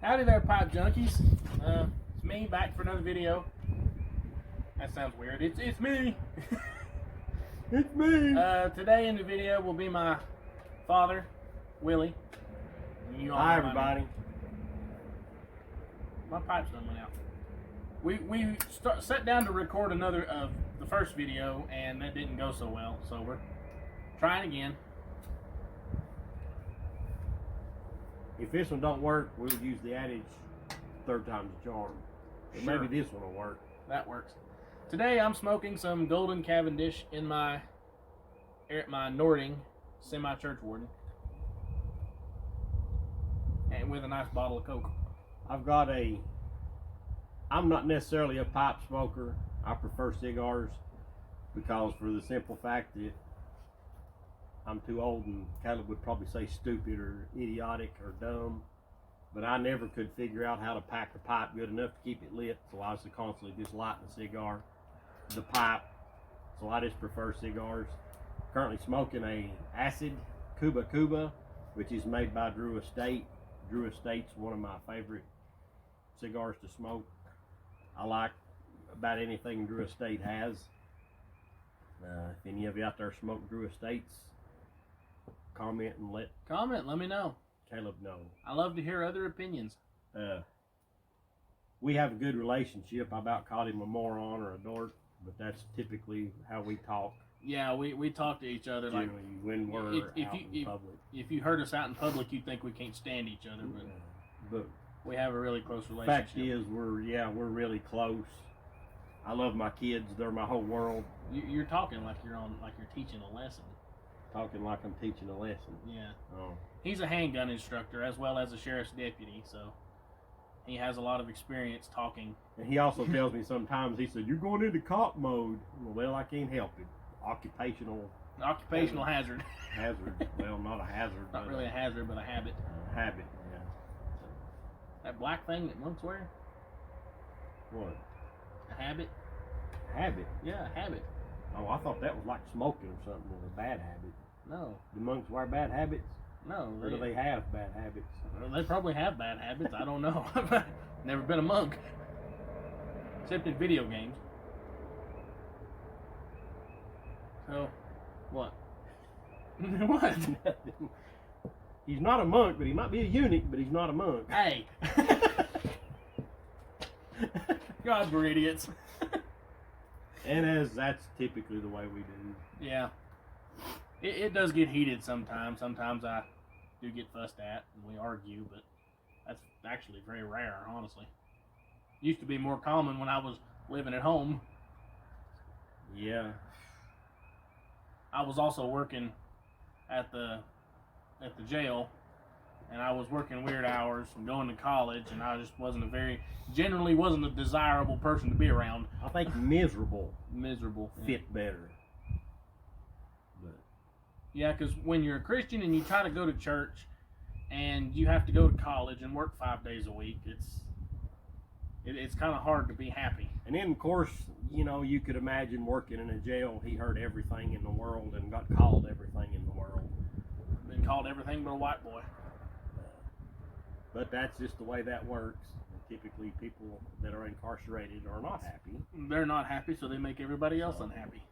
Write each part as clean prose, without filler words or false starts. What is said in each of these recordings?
Howdy there, pipe junkies. It's me back for another video. That sounds weird. It's me. It's me. Today in the video will be my father, Willie. You all Hi, know everybody. My pipe's done went out. We sat down to record another of the first video, and that didn't go so well. So we're trying again. If this one don't work, we'll use the adage, third time's a charm. But Sure. maybe this one will work. That works. Today I'm smoking some Golden Cavendish in my Nording semi-church warden, and with a nice bottle of Coke. I'm not necessarily a pipe smoker. I prefer cigars because for the simple fact that I'm too old, and Caleb would probably say stupid or idiotic or dumb, but I never could figure out how to pack a pipe good enough to keep it lit, so I was constantly just lighting a cigar, the pipe, so I just prefer cigars. Currently smoking a acid Cuba, which is made by Drew Estate. Drew Estate's one of my favorite cigars to smoke. I like about anything Drew Estate has. If any of you out there smoke Drew Estates, comment and let me know. Caleb know. I love to hear other opinions. We have a good relationship. I about called him a moron or a dork, but that's typically how we talk. Yeah, we talk to each other like when we're out in public. If you heard us out in public, you'd think we can't stand each other, but we have a really close relationship. Fact is, we're really close. I love my kids; they're my whole world. You're talking like you're teaching a lesson. Talking like I'm teaching a lesson. Yeah. Oh. He's a handgun instructor as well as a sheriff's deputy, so he has a lot of experience talking. And he also tells me sometimes, he said, "You're going into cop mode." Well, I can't help it. Occupational hazard. Hazard. Well, not a hazard. Not really a hazard, but a habit. Habit. Yeah. That black thing that monks wear. What? A habit. Habit. Yeah, a habit. Oh, I thought that was like smoking or something, or a bad habit. No. Do monks wear bad habits? No. Or do they have bad habits? Well, they probably have bad habits. I don't know. Never been a monk. Except in video games. So, what? What? He's not a monk, but he might be a eunuch, but he's not a monk. Hey! God, we're idiots. And that's typically the way we do. Yeah. It does get heated sometimes. Sometimes I do get fussed at and we argue, but that's actually very rare, honestly. Used to be more common when I was living at home. Yeah. I was also working at the jail, and I was working weird hours and going to college, and I just generally wasn't a desirable person to be around. I think miserable fit Yeah. better. But Yeah, because when you're a Christian and you try to go to church and you have to go to college and work 5 days a week, it's kind of hard to be happy. And then, of course, you could imagine working in a jail. He heard everything in the world and got called everything in the world. Been called everything but a white boy. But that's just the way that works. Typically, people that are incarcerated are not happy. They're not happy, so they make everybody else unhappy.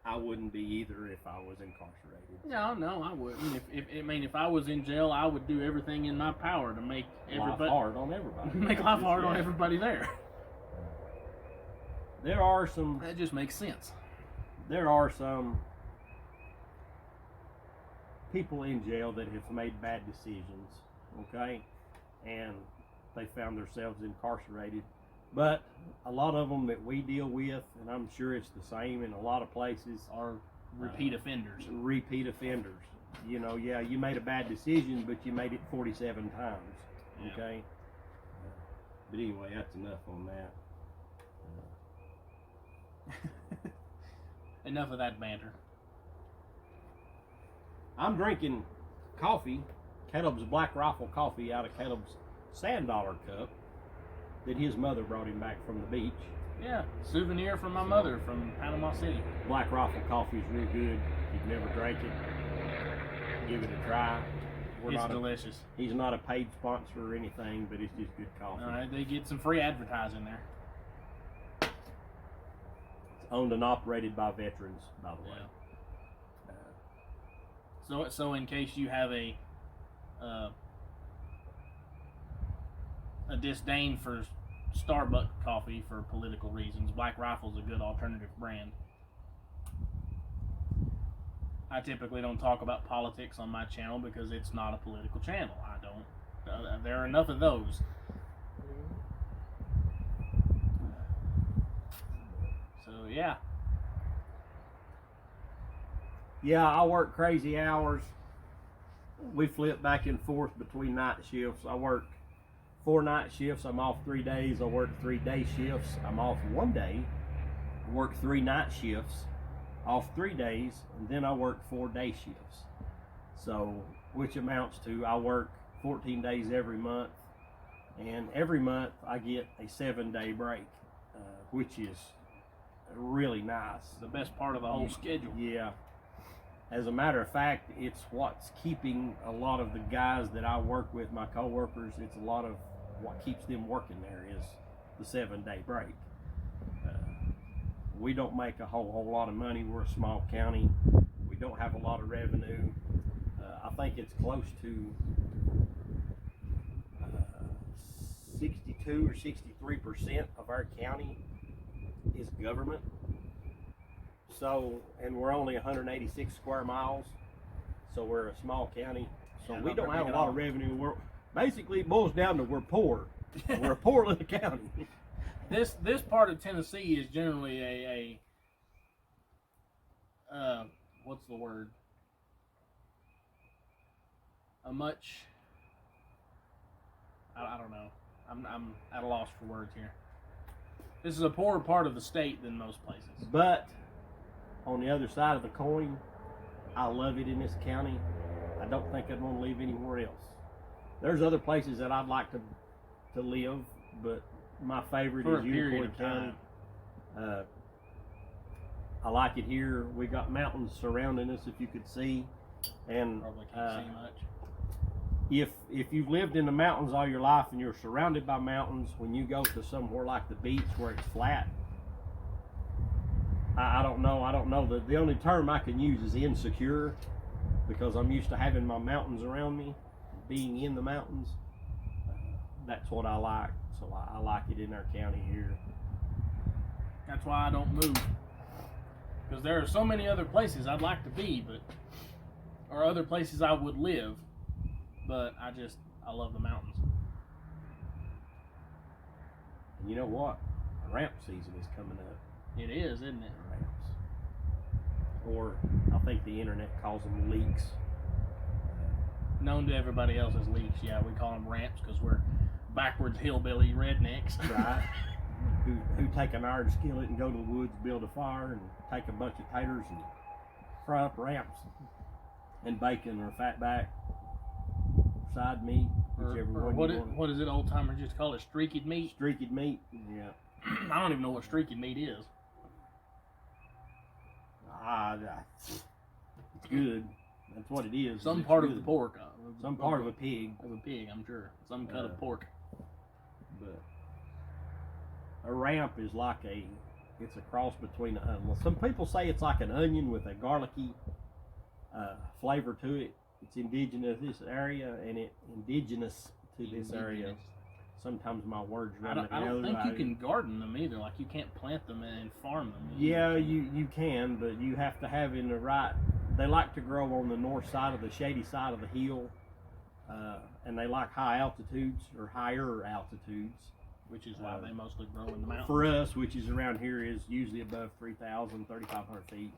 I wouldn't be either if I was incarcerated. No, I wouldn't. If I was in jail, I would do everything in my power to make everybody life hard on everybody. Make life hard on everybody there. There are some. That just makes sense. There are some people in jail that have made bad decisions, okay, and they found themselves incarcerated. But a lot of them that we deal with, and I'm sure it's the same in a lot of places, Are repeat offenders. Repeat offenders. Yeah, you made a bad decision, but you made it 47 times, okay? But anyway, that's enough on that. Enough of that banter. I'm drinking coffee, Caleb's Black Rifle coffee out of Caleb's $100 cup that his mother brought him back from the beach. Yeah, souvenir from my mother from Panama City. Black Rifle coffee is real good. If you've never drank it, give it a try. It's delicious. He's not a paid sponsor or anything, but it's just good coffee. They get some free advertising there. It's owned and operated by veterans, by the way. So in case you have a disdain for Starbucks coffee for political reasons, Black Rifle's a good alternative brand. I typically don't talk about politics on my channel because it's not a political channel. I don't. There are enough of those. So yeah. Yeah, I work crazy hours. We flip back and forth between night shifts. I work 4 night shifts. I'm off 3 days. I work 3 day shifts. I'm off 1 day. I work 3 night shifts, off 3 days, and then I work 4 day shifts. So, which amounts to I work 14 days every month, and every month I get a 7-day break, which is really nice. The best part of the whole schedule. Yeah. As a matter of fact, it's what's keeping a lot of the guys that I work with, my coworkers, it's a lot of what keeps them working there is the 7-day break. We don't make a whole lot of money. We're a small county. We don't have a lot of revenue. I think it's close to 62 or 63% of our county is government. So, and we're only 186 square miles, so we're a small county. So we don't have a lot of revenue. We're basically, it boils down to we're poor. We're a poor little county. This part of Tennessee is generally what's the word? A much, I don't know. I'm at a loss for words here. This is a poorer part of the state than most places. But on the other side of the coin, I love it in this county. I don't think I'd want to live anywhere else. There's other places that I'd like to live, but my favorite is Unicoi County. I like it here. We got mountains surrounding us, if you could see, and probably can't see much. If you've lived in the mountains all your life and you're surrounded by mountains, when you go to somewhere like the beach where it's flat, I don't know. The only term I can use is insecure, because I'm used to having my mountains around me, being in the mountains. That's what I like. So I like it in our county here. That's why I don't move. Because there are so many other places I'd like to be, or other places I would live, but I love the mountains. And you know what? Ramp season is coming up. It is, isn't it? Ramps. Or I think the internet calls them leaks. Known to everybody else as leaks. Yeah, we call them ramps because we're backwards hillbilly rednecks. Right. who take an iron skillet and go to the woods, build a fire, and take a bunch of taters and fry up ramps and bacon or fatback, side meat, whichever one you want. What is it, old timers just call it? Streaked meat? Streaked meat, yeah. I don't even know what streaked meat is. It's good. That's what it is. Some part of the pork. Some part of a pig. Of a pig, I'm sure. Some cut of pork. But a ramp is like it's a cross between, some people say it's like an onion with a garlicky flavor to it. It's indigenous to this area, and indigenous to this area. Sometimes my words run together. I don't think you can garden them either. Like, you can't plant them and farm them. Yeah, you can, but you have to have in the right. They like to grow on the north side of the shady side of the hill, and they like high altitudes or higher altitudes. Which is why they mostly grow in the mountains. For us, which is around here, is usually above 3,000, 3,500 feet.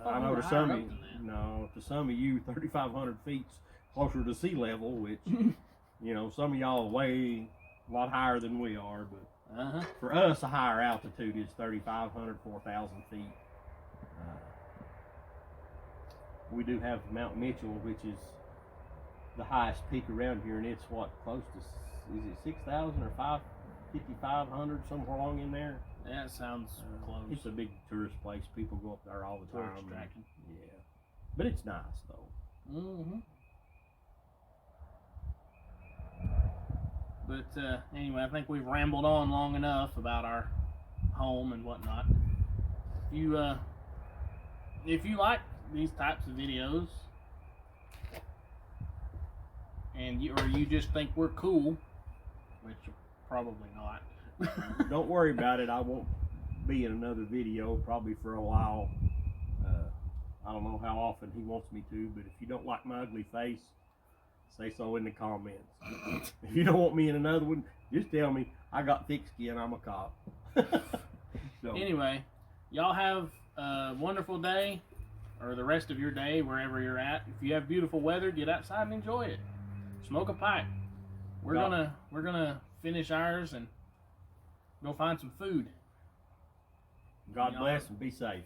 I know to some of you, no, to some of you, 3,500 feet's closer to sea level, which, you know, some of y'all are way a lot higher than we are, but for us, a higher altitude is 3,500, 4,000 feet. We do have Mount Mitchell, which is the highest peak around here, and it's what, close to, is it 6,000 or 5,500, somewhere along in there? Yeah, it sounds close. It's a big tourist place. People go up there all the time. Tourist attraction. Yeah. But it's nice, though. Mm-hmm. But anyway, I think we've rambled on long enough about our home and whatnot. If you like these types of videos, and you just think we're cool, which you're probably not. Don't worry about it. I won't be in another video probably for a while. I don't know how often he wants me to, but if you don't like my ugly face, say so in the comments. If you don't want me in another one, just tell me I got thick skin. I'm a cop. So. Anyway, y'all have a wonderful day, or the rest of your day wherever you're at. If you have beautiful weather, get outside and enjoy it. Smoke a pipe. We're gonna finish ours and go find some food. God bless and be safe.